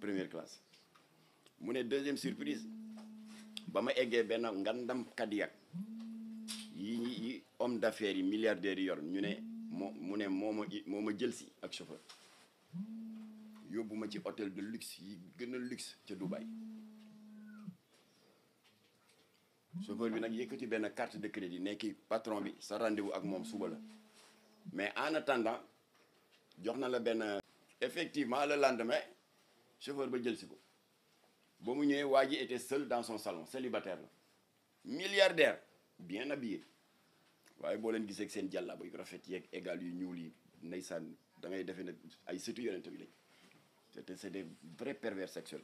première classe mu ne deuxième surprise ba ma eggee benn ngandam Cadillac yi homme d'affaires yi milliardaires yi yor ñu ne mu ne moo ma jël si ak chauffeur yóbbu ma ci hôtel de luxe yi gën a luxe ca Dubaï chauffeur bi nag yëkkati benn carte de crédit nekki patron bi sa rendez-vous ak moom suba la mais en attendant jox na la benn effectivement le lendemain chauffeur ba jël si ko ba mu ñëwee waa ji était seul dans son salon célibataire la milliardaire bien habillé waaye boo leen gisee ak seen jàllaba yu rafet yeeg égal yu ñuul yi ndeysaan da ngay defee ne ay sëtu yonent bi lañ c'est des vrais pervers sexuels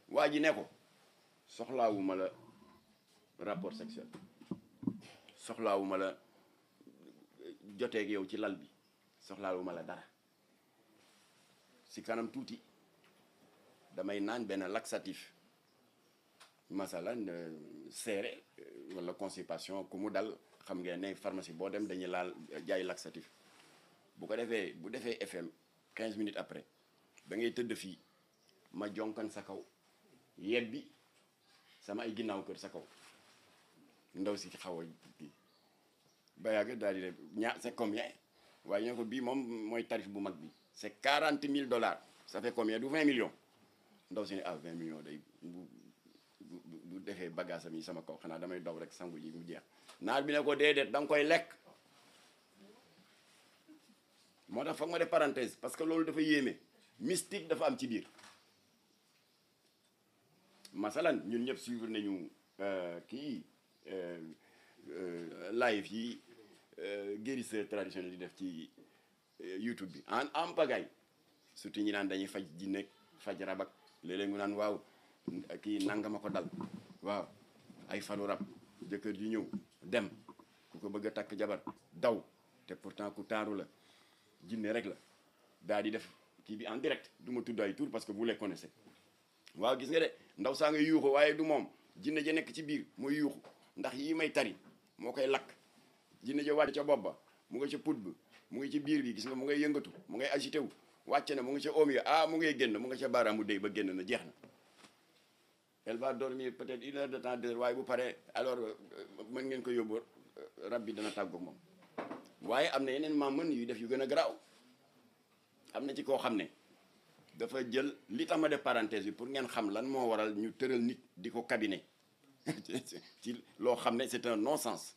waa ji ne ko soxlaawuma la rapport sexuel soxlaawuma la joteeg yow ci lal bi soxlaawuma la dara si kanam tuuti damay naan benn laxatif masalan seere wala constipation ku mu dal xam ngeen ne pharmacie boo dem dañuy laal jaay laxatif bu ko defee bu defee FM 15 minutes après da ngay tëdd fii ma jonkan sa kaw yebbi sama ay ginnaaw kër sa kaw ndaw si xaw a ba yàgg daal di ne c'est combien waaye ñoo ko bii moom mooy tarif bu mag bi c'est 40 000 $. Ça fait combien du 20 millions ndaw si ne 20 millions day bu defee bagage am yi sama kaw xanaa damay daw rek sangu ji mu jeex naar bi ne ko déedéet da nga koy lekk moo tax foog ma def parenthèse parce que loolu dafa yéeme mystique dafa am ci biir masalan ñun ñëpp suivre nañu kii live yi guérisseur traditionnel di def ci YouTube bi en pagaille surtout ñi naan dañuy faj jinne faj rabak léeg-léeg mu naan waaw kii nangama ko dal waaw ay falu rab jëkkër ji ñëw dem ku ko bëgg a takk jabar daw te pourtant ku taaru la jinne rek la daal di def kii bi en direct du ma tudd ay tur parce que vous les connaissez waaw gis nga de ndaw saa nga yuuxu waaye du moom jinne ja nekk ci biir mooy yuuxu ndax yii may tari moo koy lakk jinne ja wàcc ca bopp ba mu nga ca put bi mu ngi ci biir bi gis nga mu ngay yëngatu mu ngay agité wu wàcc na mu ngi ca oom ya mu ngay génn mu nga ca baaraamu déy ba génn na jeex na elle va dormir peut-être 1 heure de temps 2 heures waaye bu paree alors mën ngeen ko yóbbu rab bi dana tàggoog moom waaye am na yeneen maam mën yu def yu gën a garaaw am na ci koo xam ne dafa jël li tax ma def parenthèse bi pour ngeen xam lan moo waral ñu tëral nit di ko cabinet ci loo xam ne c'est un non-sens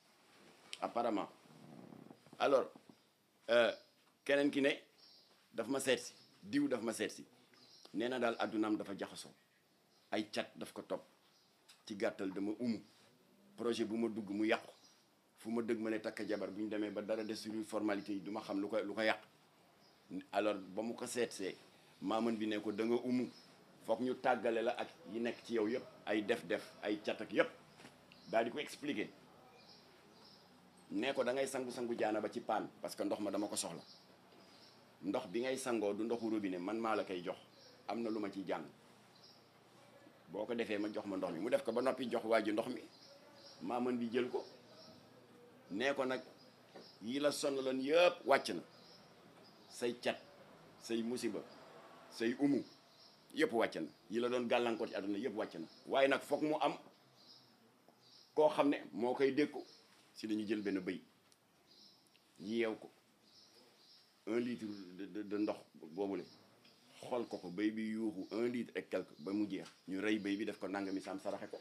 apparemment alors keneen ki ne daf ma seet si diw daf ma seet si nee na daal addunaam dafa jaxasoo ay cat daf ko topp ci gàttal dama projet bu ma dugg mu yàqu fu ma dëgg ma ne takk jabar bu ñu demee ba dara des sur formalité yi du ma xam lu ko yàq alors ba mu ko seetsee maaman bi ne ko da nga foog ñu tàggale la ak yi nekk ci yow yëpp ay def-def ay cat ak yëpp daal di ko expliquer ne ko da ngay sangu jaana ba ci paan parce que ndox ma dama ko soxla ndox bi ngay sangoo du ndoxu robinet man maa la koy jox am na lu ma ciy jàng boo ko defee ma jox ma ndox mi mu def ko ba noppi jox waa ji ndox mi maaman bi jël ko nee ko nag yi la sonaloon yëpp wàcc na say cat say musiba say yëpp wàcc na yi la doon gàllankoor ci àdduna yëpp wàcc na waaye nag foog mu am koo xam ne moo koy dékku si dañu jël benn bëy yeew ko 1 litre de ndox boobule xool ko bëy bi yuuxu 1 litre et quelque ba mu jeex ñu rey bëy bi def ko nangami saam saraxe ko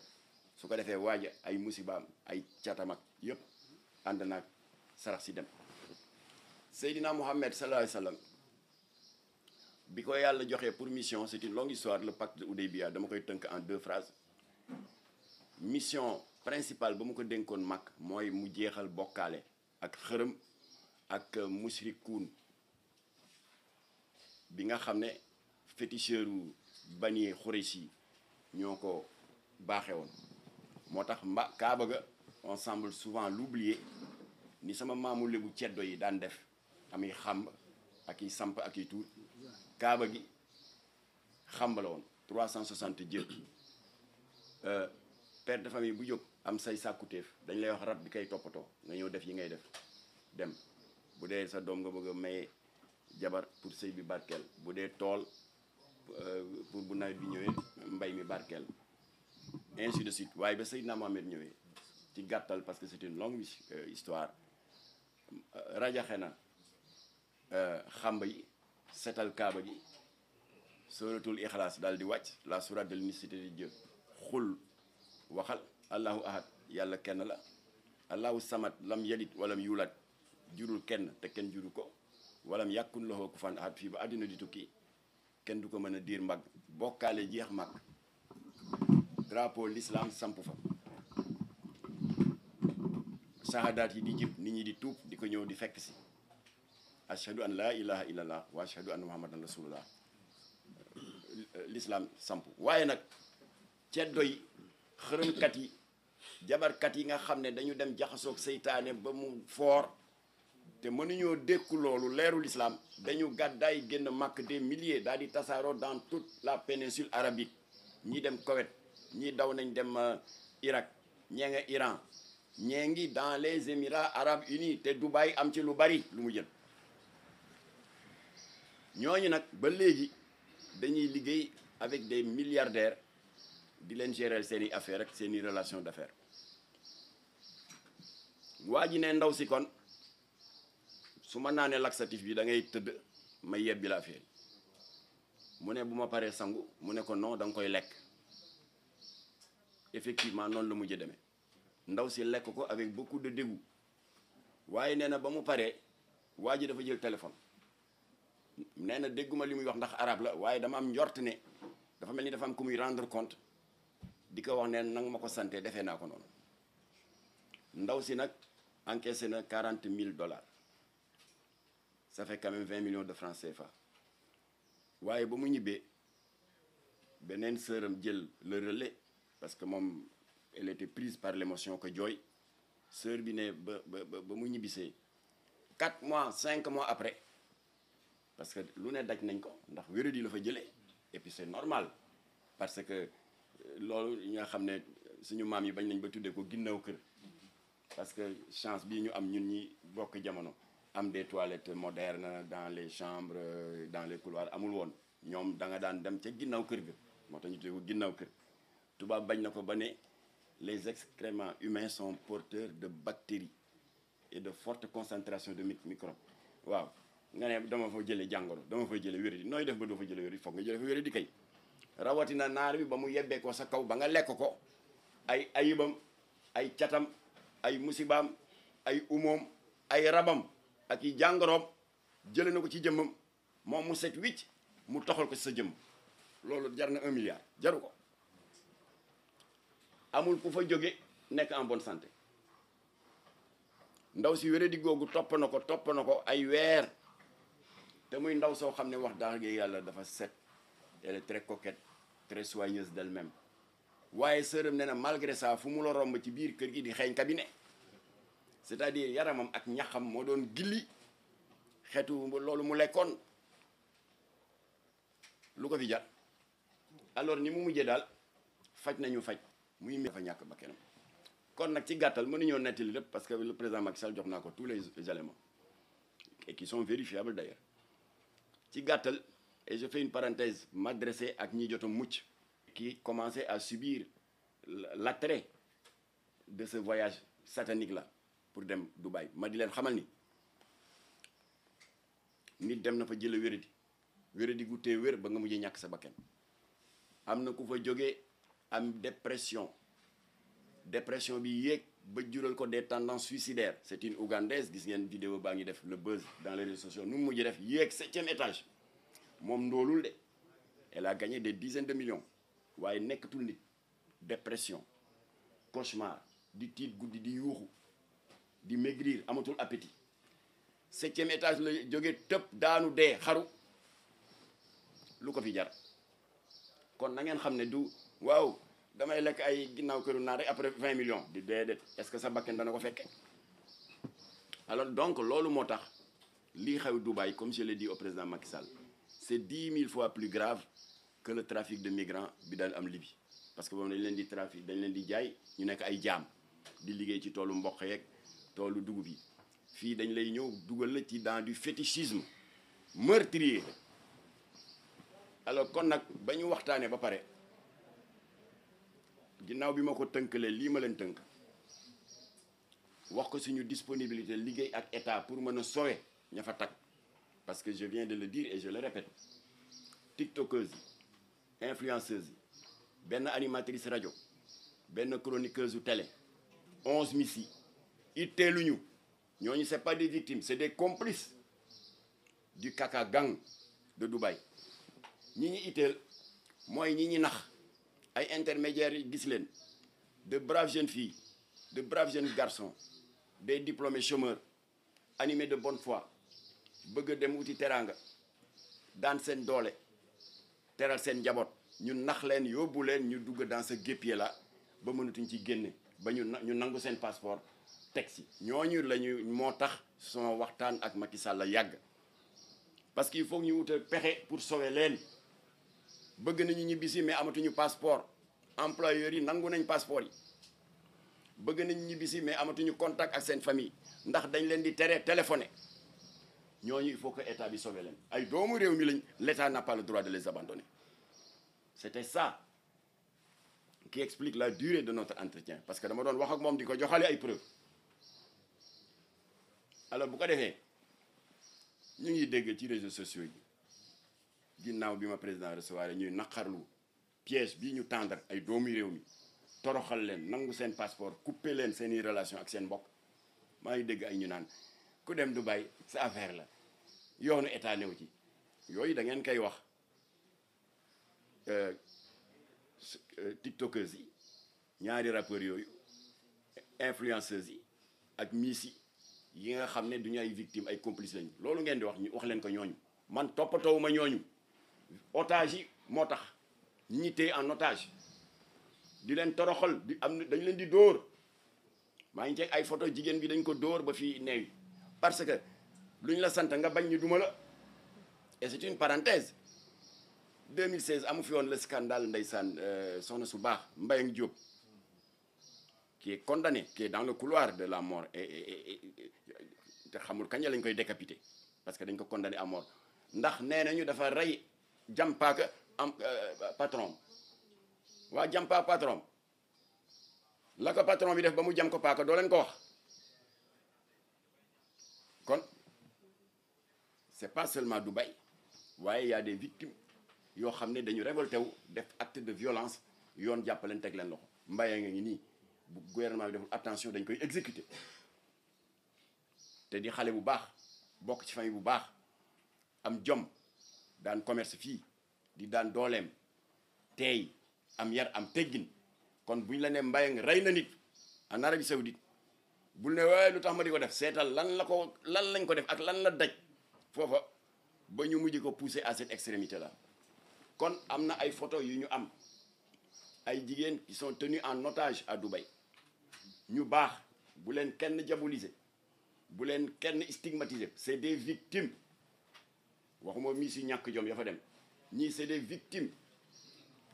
su ko defee waaja ay musibaam ay catamak yëpp ànd naag sarax si dem Seydina Mohamed sallallahu alayhi wa sallam bi ko yàlla joxee pour mission c'est une longue histoire le pacte de Oudeybiya dama koy tënk en 2 phrases mission principale ba mu ko dénkoon mag mooy mu jeexal bokkaale ak xërëm ak mushrikuun bi nga xam ne féticheuru Bani Khurayshi ñoo ko baaxe woon moo tax kaaba ga on semble souvent l'oublier ni sama maamu lébu ceddo yi daan def ami xamb ak i samp ak i tuur kaaba gi xamb la woon 360 jër père de famille bu jóg am say sàkkuteef dañ lay wax rab bi kay toppatoo nga ñëw def yi ngay def dem bu dee sa doom nga bëgg a maye jabar pour sëy bi barkeel bu dee tool pour bu nawet bi ñëwee mbay mi barkeel ainsi de suite waaye ba Seydina Mohamed ñëwee ci gàttal parce que c'est une longue histoire rajaxe na xamba yi setal kaaba gi suratul ixlaas daal di wàcc la sourate de l'unicité de Dieu xul waxal allahu ahad yàlla kenn la allahu samad lam yalid walam yulat jurul kenn te kenn juru ko walam yàkkun lahu kufuwan ahad fii ba àddina di tukki kenn du ko mën a diir mbagg bokkaale jeex mag drapeau l'islam samp fa shahadaat yi di jib nit ñi di tuub di ko ñëw di fekk si ashhadu an la ilaha illallah wa ashhadu anna muhammadan rasulullah l'islam samp waaye nag ceddo yi xërëmkat yi jabarkat yi nga xam ne dañu dem jaxasoog seytaane ba mu foor te mënuñoo dékku loolu leeru l'islam dañu gàddaay génn màkk des milliers daal di tasaaroo dans toute la péninsule arabique ñii dem Koweït ñii daw nañ dem Irak ñee nga Iran ñee ngi dans les Émirats arabes unis te Dubaï am ci lu bari lu mu jël ñooñu nag ba léegi dañuy liggéey avec des milliardaires di leen gérer seeni affaires ak seeni relation d'affaires waa ji ne ndaw si kon su ma naanee laxatif bi da ngay tëdd ma yebbi la affaire mu ne bu ma paree sangu mu ne ko non da nga koy lekk effectivement noonu la mujjee demee ndaw si lekk ko avec beaucoup de dégoût waaye nee na ba mu paree waa ji dafa jël téléphone nee na dégguma li muy wax ndax arabe la waaye dama am njort ne dafa mel ni dafa am ku muy rendre compte di ko wax ne nanga ma ko santé defee naa ko noonu ndaw si nag encaissé na $40,000 ça fait quand même 20 millions de francs CFA waaye ba mu ñibbee beneen sœuram jël le relais parce que moom elle était prise par l'émotion que jooy sœur bi ne ba mu ñibbisee 4 mois 5 mois après parce que lu ne daj nañ ko ndax wéradi la fa jëlee et puis c'est normal parce que loolu ñi nga xam ne suñu maam yi bañ nañ ba tuddee ko ginnaaw kër parce que chance bii ñu am ñun ñi bokk jamono am des toilettes modernes dans les chambres dans les couloirs amul woon ñoom da nga daan dem ca ginnaaw kër ga moo tax ñu tuddee ko ginnaaw kër tubaab bañ na ko ba ne les excréments humains sont porteurs de bactéries et de fortes concentrations de microbes waaw nga ne dama fa jëlee jàngoro dama fa jëlee wéradi nooy def ba doo fa jëlee wéradi foog nga jëlee fa wéradi kay rawatina naar bi ba mu yebbee ko sa kaw ba nga lekk ko ay ayibam ay catam ay musibaam ay umoom ay rabam ak yi jàngoroom jëlee na ko ci jëmmam moom mu set wicc mu toxal ko ci sa jëmm loolu jar na 1 milliard jaru ko amul ku fa jóge nekk en bonne santé ndaw si wéradi googu topp na ko ay weer te muy ndaw soo xam ne wax dëgg yàlla dafa set elle est très coquette très soigneuse d'elle-même waaye sërëm ne na malgré ça fu mu la romb ci biir kër gi di xeeñ cabinet c'est-à-dire yaramam ak ñaxam moo doon gilli xeetu loolu mu lekkoon lu ko fi jar alors ni mu mujjee daal faj nañu faj muy dafa ñàkk ba kenam kon nag ci gàttal mënuñoo nettali lépp parce que le président Macky Sall jox naa ko tous les éléments et qui sont vérifiables d'ailleurs ci gàttal et je fais une parenthèse m'adresser ak ñi jot a mucc qui commençait à subir l'attrait de ce voyage satanique là pour dem Dubaï ma di leen xamal ni nit dem na fa jële wéradi gu tee wér ba nga mujjee ñàkk sa bakkan am na ku fa jógee am dépression bi yéeg ba jural ko des tendances suicidaires c'est une Ougandaise gis ngeen vidéo baa ngi def le buzz dans les réseaux sociaux nu mu mujj def yéeg 7e étage moom ndoolul de elle a gagné des dizaines de millions waaye nekkatul nit dépression cauchemar di tiit guddi di yuuxu di maigrir amatul appétit 7e étage la jógee tëb daanu dee xaru lu ko fi jar kon na ngeen xam ne du waaw damay lekk ay ginnaaw këru naa rek après 20 millions di déedéet est-ce que sa bakken dana ko fekke alors donc loolu moo tax lii xew Dubaï comme je l'ai dit au président Macky Sall c'est 10 000 fois plus grave que le trafic de migrants bi daan am Libye parce que boobu dañ leen di trafic dañ leen di jaay ñu nekk ay jaam di liggéey ci toolu mboq yeeg toolu dugub yi fii dañ lay ñëw dugal la ci dans du fétichisme meurtrier alors kon nag ba ñu waxtaanee ba pare ginnaaw bi ma ko tënkalee lii ma leen tënk wax ko suñu disponibilité liggéey ak état pour mën a sauver ña fa tag parce que je viens de le dire et je le répète tiktokeuses yi influenceuses yi benn animatrice rajo benn chroniqueuse u télé 11 miss yi itteeluñu ñooñu c'est pas des victimes c'est des complices du Kaka gang de Dubaï ñi ñi itteel mooy ñi ñi nax ay intermédiaires yi gis leen de braves jeunes filles de braves jeunes garçons des diplômés chômeurs animés de bonne foi bëgg a dem wuti teraanga daan seen doole teral seen njaboot ñu nax leen yóbbu leen ñu dugg dans ce guêpier là ba mënatuñ ci génne ba ñu nangu seen passeport teg si ñooñu lañu moo tax sama waxtaan ak Macky Sall la yàgg parce que il faut ñu wuta pexe pour sauver leen bëgg nañu ñibbisi mais amatuñu passeport employeurs yi nangu nañ passeport yi bëgg nañu ñibbisi mais amatuñu contact ak seen famille ndax dañ leen di tere téléphoner ñooñu il faut que état bi sauver leen ay doomu réew mi lañ l'état n'a pas le droit de les abandonner c'était ça qui explique la durée de notre entretien parce que dama doon wax ak moom di ko joxale ay preuves alors bu ko defee ñu ngi dégg ci réseaux sociaux yi ginnaaw bi ma président recevoir ñuy naqarlu piège bii ñu tendre ay doomu réew mi toroxal leen nangu seen passeport couper leen seeni relation ak seen mbokk maa ngi dégg ay ñu naan ku dem Dubaï sa affaire la yoonu état néew ci yooyu da ngeen koy wax tiktokeuses yi ñaari rappeurs yooyu influenceuses yi ak miss yi nga xam ne du ñu ay victimes ay complices lañu loolu ngeen di wax ñu wax leen ko ñooñu man toppatoowuma ñooñu otage yi moo tax ñi téye en otage di leen toroxal di am dañu leen di dóor maa ngi ceeg ay photo jigéen bi dañ ko dóor ba fii neewi parce que lu ñu la sant nga bañ ñu duma la et c'est une parenthèse 2016 amu fi woon le scandale ndeysaan soxna su baax Mbayang Diop qui est condamné qui est dans le couloir de la mort et te xamul kañ lañ koy décapité parce que dañ ko condamné à mort ndax nee nañu dafa rey jàmpaaka am patron waa jàmpaa patron la ko patron bi def ba mu jam ko paaka doo leen ko wax kon c'est pas seulement Dubaï waaye y a des victimes yoo xam ne dañu révolté wu def acte de violence yoon jàppaleen teg leen loxo Mbaye nga ngi nii bu gouvernement bi deful attention dañ koy exécuter te di xale bu baax bokk ci famille bu baax am jom daan commerce fii di daan dooleem teey am yar am teggin kon bu ñu la ne Mbaye nga rey na nit en Arabie Saoudite bul ne waaye lu tax ma di ko def seetal lan lañ ko def ak lan la daj foofa ba ñu mujj ko pousser à cette extrémité là kon am na ay photos yu ñu am ay jigéen qui sont tenus en otage à Dubaï ñu baax bu leen kenn diaboliser bu leen kenn stigmatiser c'est des victimes waxuma mii si ñàkk jom ya fa dem ñii c'est des victimes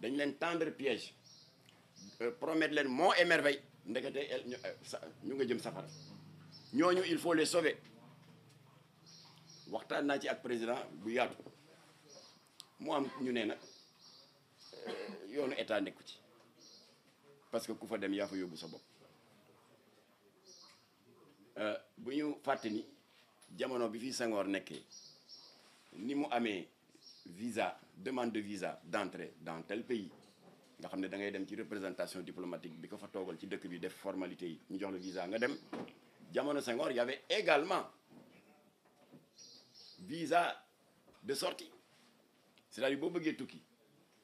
dañ leen tendre piège promettre leen monts et merveilles ndekete ñu nga jëm safara ñooñu il faut les sauver waxtaan naa ci ak président bu yaatu mu am ñu ne nag yoonu état nekku ci parce que ku fa dem yaa fa yóbbu sa bopp bu ñu fàtte ni jamono bi fi Senghor nekkee ni mu amee visa demande de visa d'entrée dans tel pays nga xam ne da ngay dem ci représentation diplomatique bi ko fa toogal ci dëkk bi def formalité yi ñu jox la visa nga dem jamono Senghor y avait également visa de sortie c'est-à-dire boo bëggee tukki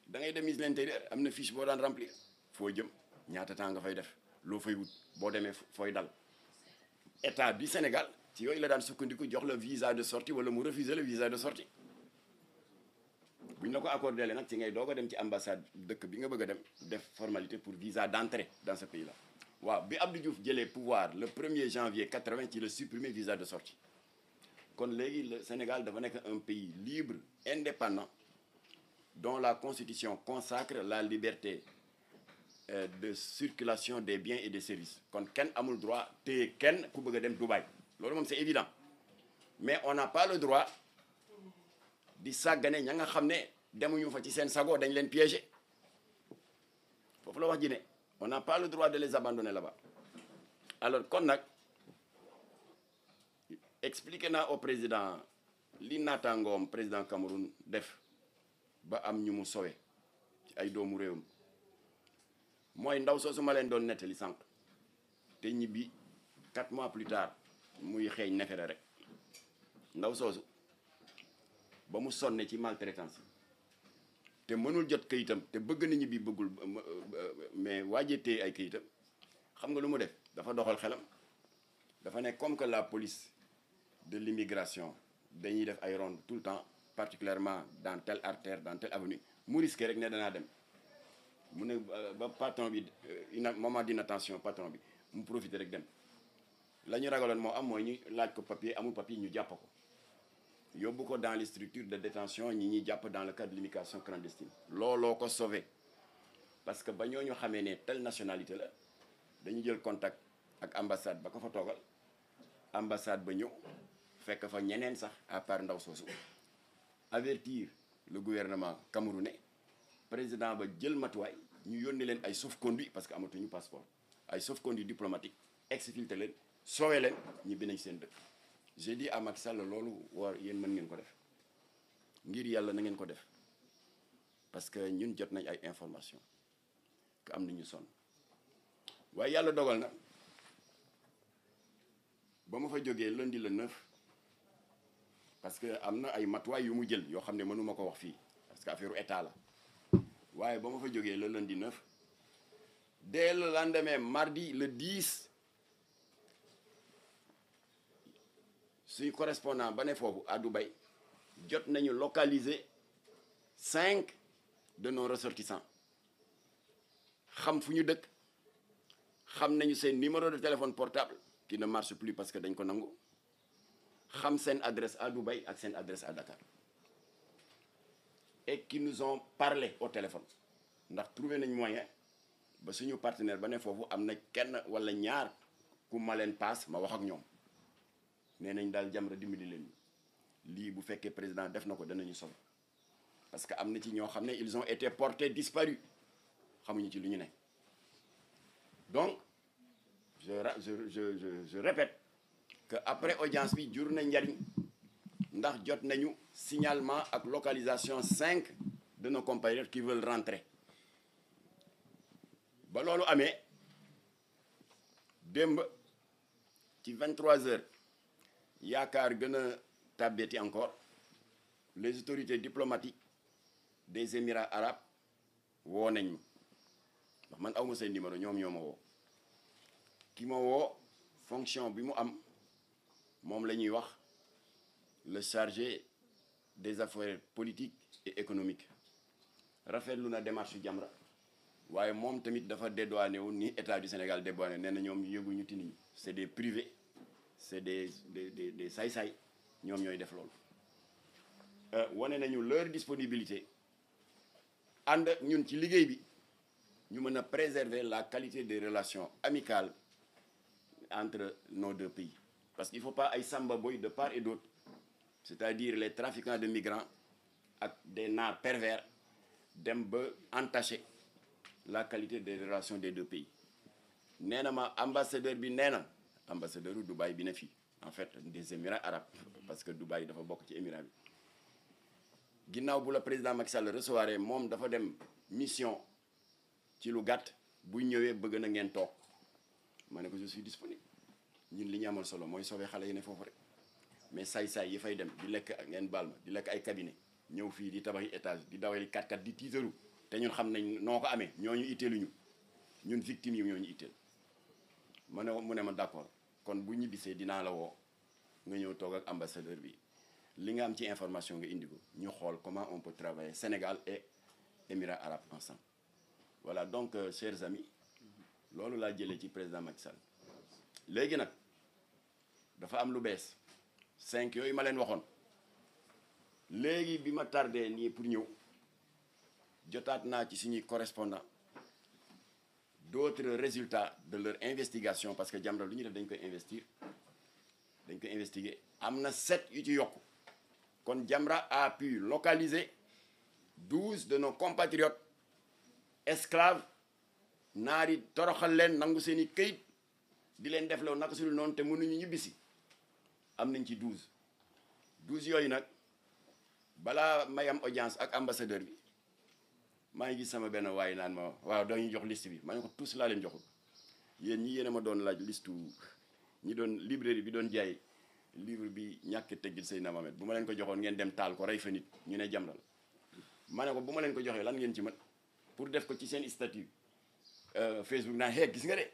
da ngay dem ministre de l'Intérieur am na fiche boo daan remplir foo jëm ñaata temps nga fay def loo fay wut boo demee fooy dal état bi Sénégal ci yooyu la daan sukkandiku jox la visa de sortie wala mu refuser le visa de sortie bu ñu la ko accordé nag ci ngay doog a dem ci ambassade dëkk bi nga bëgg a dem def formalité pour visa d'entrée dans ce pays là waaw bi Abdou Diouf jëlee pouvoir le 1er janvier 80 ci la supprimer visa de sortie kon léegi le Sénégal dafa nekk un pays libre indépendant dont la constitution consacre la liberté de circulation des biens et des services kon kenn amul droit téye kenn ku bëgg a dem Dubaï loolu moom c'est évident mais on n'a pas le droit di sàggane ña nga xam ne demuñu fa ci seen sago dañ leen piéger foofu la wax ji ne on n'a pas le droit de les abandonner là-bas alors kon nag expliqué naa au président li naataangoom président Cameroun def ba am ñu mu sowe ci ay doomu réewam mooy ndaw soosu ma leen doon nettali sànq te ñibbi 4 mois plus tard muy xeeñ nefere rek ndaw soosu ba mu sonne ci maltraitance te mënul jot kayitam te bëgg na ñibbi bëggul mais waajetee ay kayitam xam nga lu mu def dafa doxal xelam dafa ne comme que la police de l'immigration dañuy def ay ronde tout le temps particulièrement dans telle artère dans telle avenue mu risqué rek ne danaa dem mu ne ba patron bi moment d'inattention patron bi mu profité rek dem la ñu ragaloon moo am mooy ñu laaj ko papier amul papier ñu jàpp ko yóbbu ko dans les structures de détention ñi ñuy jàpp dans le cadre de l'immigration clandestine looloo ko sauvé parce que ba ñooñu xamee ne telle nationalité la dañu jël contact ak ambassade ba ko fa toogal ambassade ba ñëw fekk fa ñeneen sax à part ndaw soosu avertir le gouvernement camerounais président ba jël matuwaay ñu yónni leen ay sauf-conduit parce que amatuñu passeport ay sauf-conduit diplomatique exfiltré leen soowee leen ñu binañ seen dëkk j'ai dit à Macky Sall loolu war yéen mën ngeen ko def ngir yàlla na ngeen ko def parce que ñun jot nañ ay information que am nañu sonn waaye yàlla dogal na ba ma fa jógee lundi le 9 parce que am na ay matuwaay yu mu jël yoo xam ne mënuma ko wax fii parce que affaire état la waaye ba ma fa jógee le lundi 9 dès le lendemain mardi le 10 suñu correspondant ba ne foofu à Dubaï jot nañu localiser 5 de nos ressortissants xam fu ñu dëkk xam nañu seen numéro de téléphone portable qui ne marche plus parce que dañ ko nangu xam seen adresse à Dubaï ak seen adresse à Dakar et qui nous ont parlé au téléphone ndax trouvé nañ moyen ba suñu partenaire ba ne foofu am na kenn wala ñaar ku ma leen paas ma wax ak ñoom nee nañ daal Jamra dimbali leen lii bu fekkee président def na ko danañu sol parce que am na ci ñoo xam ne ils ont été portés disparus xamuñu ci lu ñu ne donc je répète que après audience bi jur na njariñ ndax jot nañu signalement ak localisation 5 de nos compatriotes qui veulent rentrer ba loolu amee démb ci 23 heures yaakaar gën a tàbbeeti encore les autorités diplomatiques des Émirats arabes woo nañ ñu ndax man awma seen numéro ñoom ñoo ma woo ki ma woo fonction bi mu am moom la ñuy wax le chargé des affaires politiques et économiques rafetlu na démarche Jamra waaye moom tamit dafa dédouané wu ni état du Sénégal dédouané nee na ñoom yëguñu ti niñu c'est des privés c'est des saay-saay ñoom ñooy def loolu wane nañu leur disponibilité ànd ak ñun ci liggéey bi ñu mën a préserver la qualité des relations amicales entre nos deux pays parce qu'il faut pas ay samba boy de part et d'autre c'est-à-dire les trafiquants de migrants ak des narcs pervers dem ba entacher la qualité des relations des deux pays nee na ma ambassadeur bi nee na ambassadeur u Dubaï bi ne fii en fait des Émirats arabes parce que Dubaï dafa bokk ci émirat bi ginnaaw bu la président Macky Sall recevoir moom dafa dem mission ci lu gàtt bu ñëwee bëgg na ngeen toog ma ne ko je suis disponible ñun li ñu amal solo mooy sauver xale yi ne foofu rek mais saay-saay yi fay dem di lekk ngeen baal ma di lekk ay cabinet ñëw fii di tabaxi étage di dawali 4x4 di tiitaru te ñun xam nañ noo ko amee ñooñu itteeluñu ñun victimes yi ñooñu itteel mu ne ma d'accord kon bu ñibbisee dinaa la woo nga ñëw toog ak ambassadeur bi li nga am ci information nga indi ko ñu xool comment on peut travailler Sénégal et Émirats arabes ensemble voilà donc chers amis loolu laa jëlee ci président Macky Sall léegi nag dafa am lu bees 5 yooyu ma leen waxoon léegi bi ma tardé nii pour ñëw jotaat naa ci suñuy correspondant d'autres résultats de leur investigation parce que Jamra lu ñu def dañ koy investiguer am na 7 yu ci yokku kon Jamra a pu localiser 12 de nos compatriotes esclaves naar yi toroxal leen nangu seen i këyit di leen def loolu naka su dul noonu te mënuñu ñibbisi am nañ ci 12 yooyu nag balaa may am audience ak ambassadeur bi maa ngi gis sama benn waaye naan ma waaw dañuy jox liste bi ma ne ko tous laa leen joxul yéen ñi yéen a ma doon laaj liste ñi doon librairie bi doon jaay livre bi ñàkk teggil Seydina Mohamed bu ma leen ko joxoon ngeen dem taal ko rey fa nit ñu ne Jamra la ma ne ko bu ma leen ko joxee lan ngeen ci mën pour def ko ci seen statut Facebook naan hey gis nga de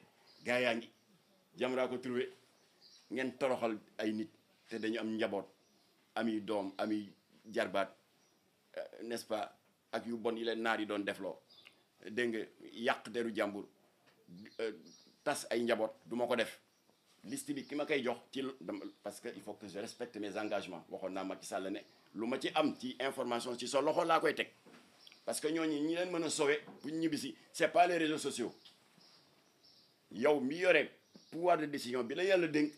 gaa yaa ngi Jamra ko trouvé ngeen toroxal ay nit te dañu am njaboot ami doom ami jarbaat n'est-ce pas ak yu bon yi leen naar yi doon defloo dégg nga yàq deru jàmbur tas ay njaboot du ma ko def liste bi ki ma koy jox ci parce que il faut que je respecte mes engagements waxoon naa Macky Sall ne lu ma ci am ci information ci sa loxo laa koy teg parce que ñooñu ñi leen mën a sauver bu ñu ñibbisi c'est pas les réseaux sociaux yow mi yore pouvoir de décision bi la yàlla dénk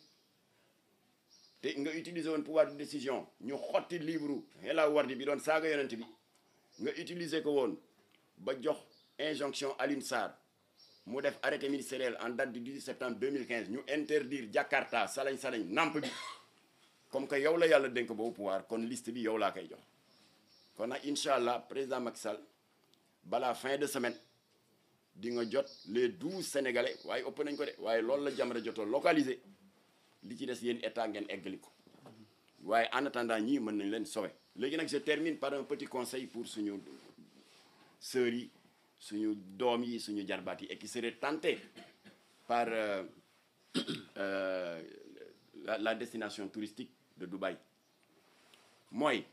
te nga utiliser woon pouvoir de décision ñu xotti livre Hela Wardi bi doon saaga yonent bi nga utiliser ko woon ba jox injonction Alioune Sarr mu def arrêté ministériel en date du 18 septembre 2015 ñu interdire Jakarta salañ namp bi comme que yow la yàlla dénk boobu pouvoir kon liste bi yow laa koy jox kon nag incha allah président Macky Sall balaa fin de semaine di nga jot les 12 sénégalais waaye ëpp nañ ko de waaye loolu la Jamra jotoo localisé li ci des yéen état ngeen eggali ko waaye en attendant ñii mën nañ leen sauver léegi nag je termine par un petit conseil pour suñu sœurs yi suñu doom yi suñu jarbaat yi et qui seraient tentés par la destination touristique de Dubaï mooy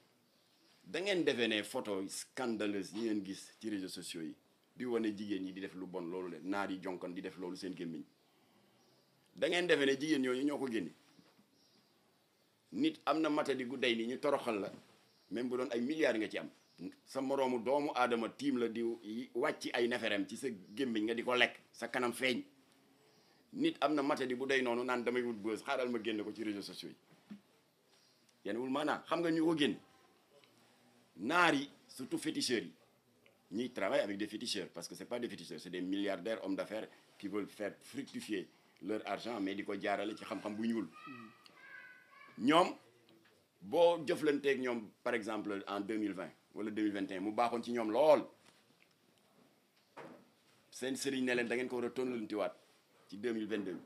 da ngeen defee ne photo scandaleuse yi ngeen gis ci réseaux sociaux yi di wane jigéen ñi di def lu bon loolu leen naar yi jonkon di def loolu seen gémmiñ da ngeen defee ne jigéen ñooñu ñoo ko génne nit am na matadi gu day ni ñu toroxal la même bu doon ay milliards nga ci am sa moroomu doomu aadama tiim la di wàcc ay neferem ci sa gémmiñ nga di ko lekk sa kanam feeñ nit am na matadi bu day noonu naan damay wut buzz xaaral ma génne ko ci réseaux sociaux yi yenn wul maanaam xam nga ñu ko génne naar yi surtout féticheurs yi ñiy travaillent avec des féticheurs parce que c'est pas des féticheurs c'est des milliardaires hommes d'affaires qui veulent faire fructifier leur argent mais di ko jaarale ci xam-xam bu ñuul ñoom boo jëflanteeg ñoom par exemple en 2020 wala 2021 mu baaxoon ci ñoom lool seen sëriñ ne leen da ngeen ko war a tonlantiwaat ci 2022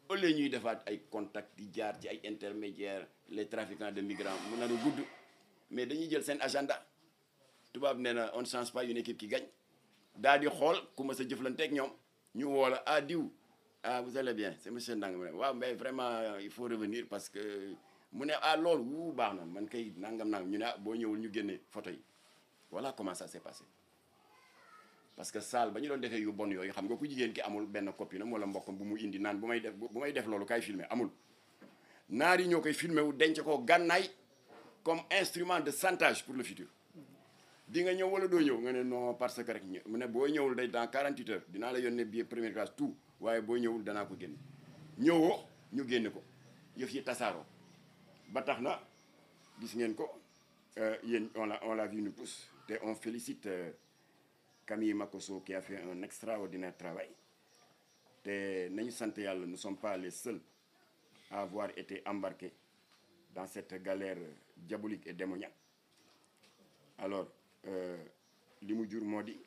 au lieu ñuy defaat ay contacts di jaar ci ay intermédiaires les trafiquants de migrants mu nar a gudd mais dañuy jël seen agenda tubaab nee na on ne change pas une équipe qui gagne daal di xool ku ma sa jëflanteeg ñoom ñu woo la ah diw ah vous allez bien c'est monsieur Ndang mu ne waaw mais vraiment il faut revenir parce que mu ne ah loolu wu baax na man kay nangam ñu ne ah boo ñëwul ñu génne photo yi voilà comment ça s'est passé parce que saal ba ñu doon defee yu bon yooyu xam nga ku jigéen ki amul benn copine wala mbokkam bu mu indi naan bu may def loolu kay filmer amul naar yi ñoo koy filmer wu denc ko gànnaay comme instrument de chantage pour le futur di nga ñëw wala doo ñëw nga ne non parce que rek mu ne boo ñëwul day dans 48 heures dinaa la yónnee billet première classe tout waaye boo ñëwul danaa ko génne ñëwoo ñu génne ko yëf yi tasaaroo ba tax na gis ngeen ko yéen on l'a vu nous tous te on félicite Camille Makosso qui a fait un extraordinaire travail te nañu sant yàlla nous sommes pas les seuls à avoir été embarqués dans cette galère diabolique et démoniaque alors li mu jur moo di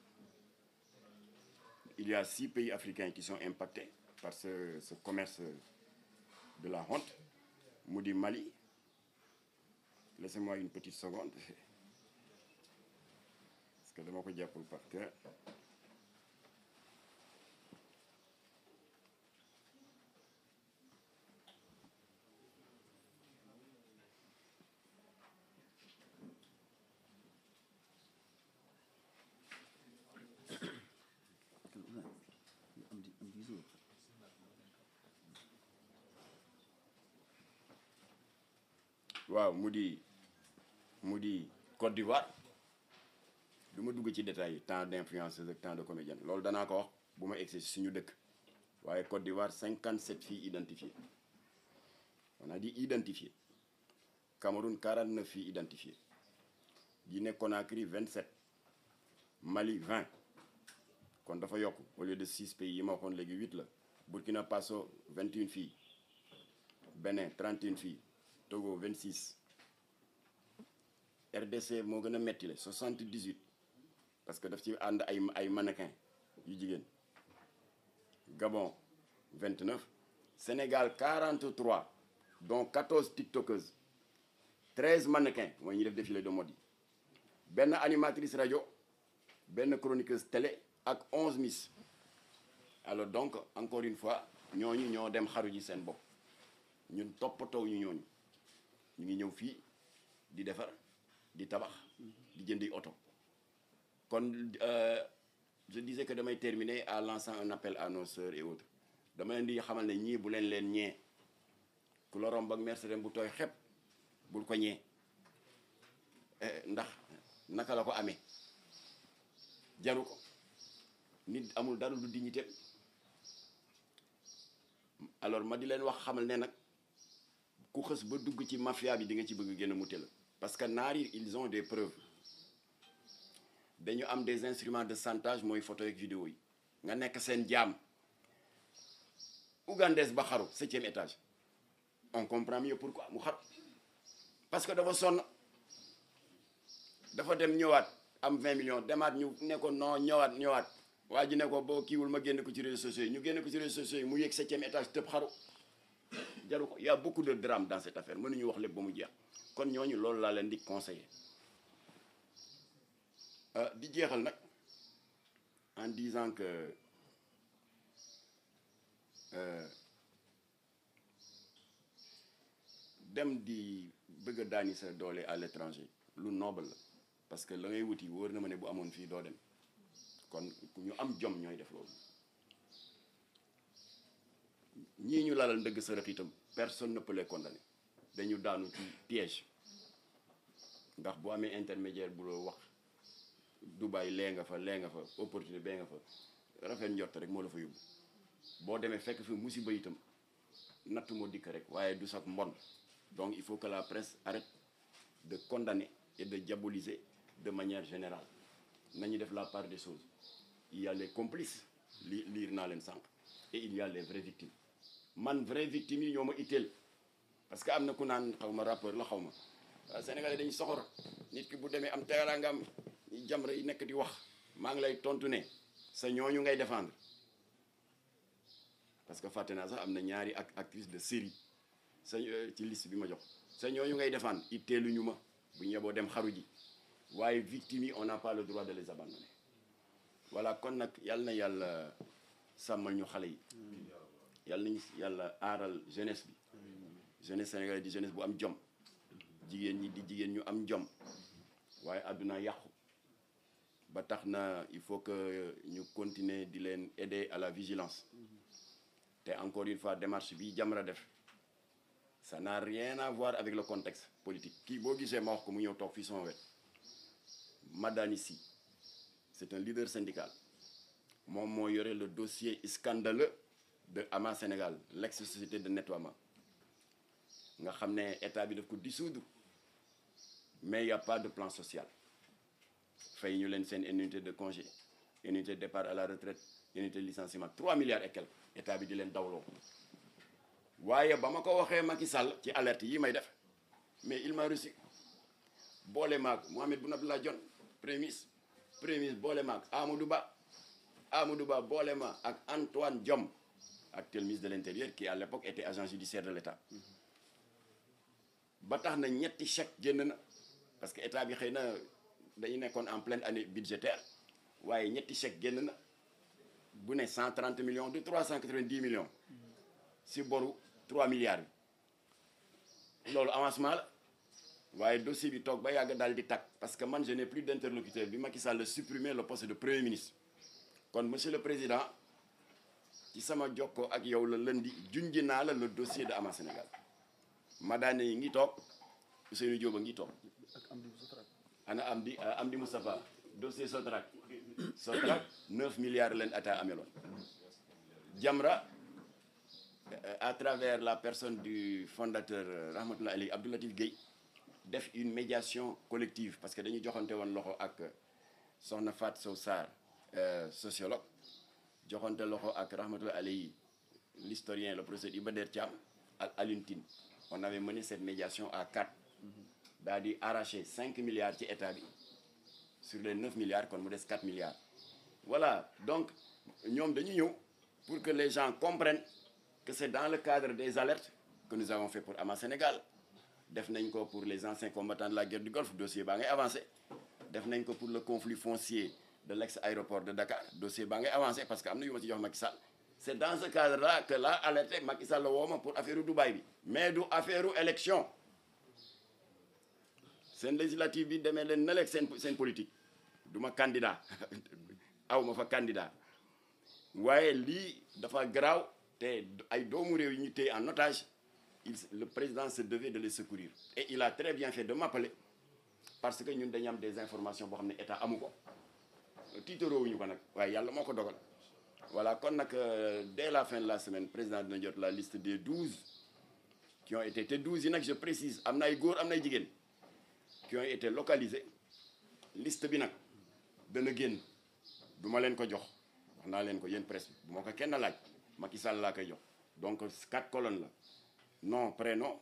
il y a 6 pays africains qui sont impactés par ce commerce de la honte mu di Mali laissez-moi une petite seconde parce que dama ko jàppul par cœur waaw mu di Côte d'Ivoire du ma dugg ci détails yi tant d'influenceurs ak tant de comédiens loolu danaa ko wax bu ma egsi suñu dëkk waaye Côte d'Ivoire 57 filles identifiées on a dit identifiées Cameroun 49 filles identifiées Guinée Conakry 27 Mali 20 kon dafa yokk au lieu de 6 pays yi ma waxoon léegi 8 la. Burkina Faso 21 filles Bénin 31 filles Togo 26 RDC moo gën a metti le 78 parce que daf ci ànd ay mannequin yu jigéen. Gabon 29 Sénégal 43 dont 14 tiktokeuses 13 mannequins mooy ñuy def défilé de mode yi benn animatrice rajo benn chroniqueuse télé ak 11 miss. Alors donc encore une fois ñooñu ñoo dem xaru ji seen bopp ñun toppatoo ñu ñooñu ñu ngi ñëw fii di defar di tabax di jëndi oto kon je disais que damay terminer en lançant un appel à nos sœurs et autres dama leen di xamal ne ñii bu leen ñee ku la romb ak Mercedes bu tooy xepp bul ko ñee ndax naka la ko amee jaru ko nit amul dara du dignité. Alors ma di leen wax xamal ne nag ku xës ba dugg ci mafia bi di nga ci bëgg gën a mute la parce que naar yi ils ont des preuves dañu am des instruments de chantage mooy photo ak vidéo yi nga nekk seen jaam ougandaise ba xaru 7e étage on comprend mieux pourquoi mu xaru parce que dafa sonn dafa dem ñëwaat am 20 millions demaat ñu ne ko non ñëwaat waa ji ne ko boo kiiwul ma génn ko ci réseaux sociaux yi ñu génn ko ci réseaux sociaux yi mu yëg 7e étage tëb xaru jaru ko y a beaucoup de drame dans cette affaire mënuñu wax lépp ba mu jeex kon ñooñu loolu laa leen di conseiller di jeexal nag en disant que dem di bëgg a daani sa doole à l'étranger lu noble la parce que la ngay wuti wóor na ma ne bu amoon fii doo dem kon ñu am jom ñooy def loolu ñii ñu lalal ndëgg sa rëq itam personne ne peut les condamner dañu daanu ci piège ndax bu amee intermédiaire bu la wax Dubaï lee nga fa opportunité bee nga fa rafet njort rek moo la fa yóbbu boo demee fekk fi musiba itam natt moo dikk rek waaye du sax mbon donc il faut que la presse arrête de condamner et de diaboliser de manière générale nañu def la part des choses il y a les complices liir naa leen sànq et il y a les vraies victimes man vraies victimes yi ñoo ma itteel parce que am na ku naan xaw ma rappeur la xaw ma Sénégalais dañu soxor nit ki bu demee am teraangam ñi Jamra yi nekk di wax maa ngi lay tontu ne sa ñooñu ngay défendre parce que fàtte naa sax am na ñaari actrice de série sa ci liste bi ma jox sa ñooñu ngay défendre itteeluñu ma bu ñu yeboo dem xaru ji waaye victimes yi on n'a pas le droit de les abandonner voilà kon nag yàlla na yàlla sàmmal ñu xale yi yàlla nañu yàlla aaral jeunesse bi jeunesse sénégalaise di jeunesse bu am jom jigéen ñi di jigéen ñu am jom waaye àdduna yàqu ba tax na il faut que ñu continuer di leen aider à la vigilance te encore une fois démarche bi Jamra def ça n'a rien à voir avec le contexte politique kii boo gisee ma wax ko mu ñëw toog fii sama wet Madani Sy c'est un leader syndical moom moo yore le dossier scandaleux de Ama Sénégal l'ex-société de nettoiement nga xam ne état bi daf ko dissoudre mais il y a pas de plan social fay ñu leen seen indemnité de congé indemnité de départ à la retraite indemnité de licenciement 3 milliards et quelques état bi di leen dawloo waaye ba ma ko waxee Macky Sall ci alerte yi may def mais il m'a reçu boole maag Mohamed Boun Abdallah Dionne premier ministre boole maag Amadou Ba boole ma ak Antoine Diome actuel ministre de l'Intérieur qui à l'époque était agent judiciaire de l'État ba tax na ñetti chèque génn na parce que état bi xëy na dañu nekkoon en pleine année budgétaire waaye ñetti chèque génn na bu ne 130 millions de 390 millions si boru 3 milliards bi loolu avancement la waaye dossier bi toog ba yàgg daal di tàkk parce que man je n'ai plus d'interlocuteur bi Macky Sall supprimer le poste de premier ministre kon monsieur le président ci sama jokkoo ak yow la lundi junji naa la le dossier de Ama Sénégal Madane yi ngi toog Ousseynou Diop a ngi toog ana Amdi Moustapha dossier Sotrac 9 milliards leen ata ameloon Jamra à travers la personne du fondateur Rahmatullah Ali Abdou Latif Gueye def une médiation collective parce que dañu joxante woon loxo ak soxna Fat Sow Sarr sociologue joxonte loxo ak rahmatullahi alayhi l'historien le professeur Iba Der Thiam ak Alioune Tine on avait mené cette médiation à 4 daal di arraché 5 milliards ci état bi sur les 9 milliards kon mu des 4 milliards voilà donc ñoom dañu ñëw pour que les gens comprennent que c'est dans le cadre des alertes que nous avons fait pour Ama Sénégal def nañ ko pour les anciens combattants de la guerre du Golfe dossier baa ngay avancé def nañ ko pour le conflit foncier de l'ex-aéroport de Dakar dossier baa ngay avancé parce que am na yu ma ci jox Macky Sall c'est dans ce cadre-là que là alerté Macky Sall la woo ma pour affaire Dubaï bi mais du affaire élection seen législative bi demee leen naleeg seen politique du ma candidat aw ma fa candidat waaye lii dafa garaaw te ay doomu réew yi ñu téye en otage le président se devait de les secourir et il a très bien fait de m'appeler parce que ñun dañu am des informations boo xam ne état amu ko tiitaroowuñu ko nag waaye yàlla moo ko dogal voilà kon nag dès la fin de la semaine président dina jot la liste des 12 qui ont été te 12 yi nag je précise am na ay góor am na ay jigéen qui ont été localisés liste bi nag dana génn du ma leen ko jox wax naa leen ko yéen presse bi bu ma ko kenn laaj Macky Sall laa koy jox donc 4 colonnes la nom prénom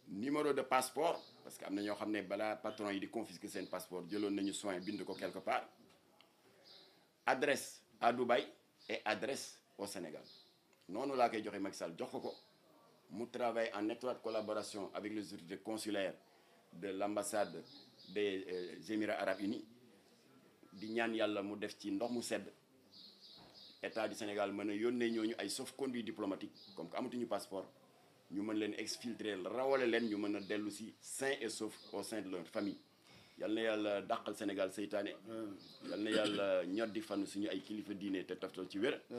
numéro de passeport parce que am na ñoo xam ne balaa patron yi di confisquer seen passeport jëloon nañu soin bind ko quelque part adresse à Dubaï et adresse au Sénégal noonu laa koy joxe Macky Sall jox ko mu travaille en étroite collaboration avec les autorités consulaires de l'ambassade des Émirats arabes unis di ñaan yàlla mu def ci ndox mu sedd état du Sénégal mën a yónnee ñooñu ay sauf-conduit diplomatique comme que amatuñu passeport ñu mën leen exfiltrer rawale leen ñu mën a dellu si sains et saufs au sein de leur famille yal na yàlla dàqal Sénégal seytaane yal na yàlla ñoddi fan suñu ay kilifa diine te taftal ci wér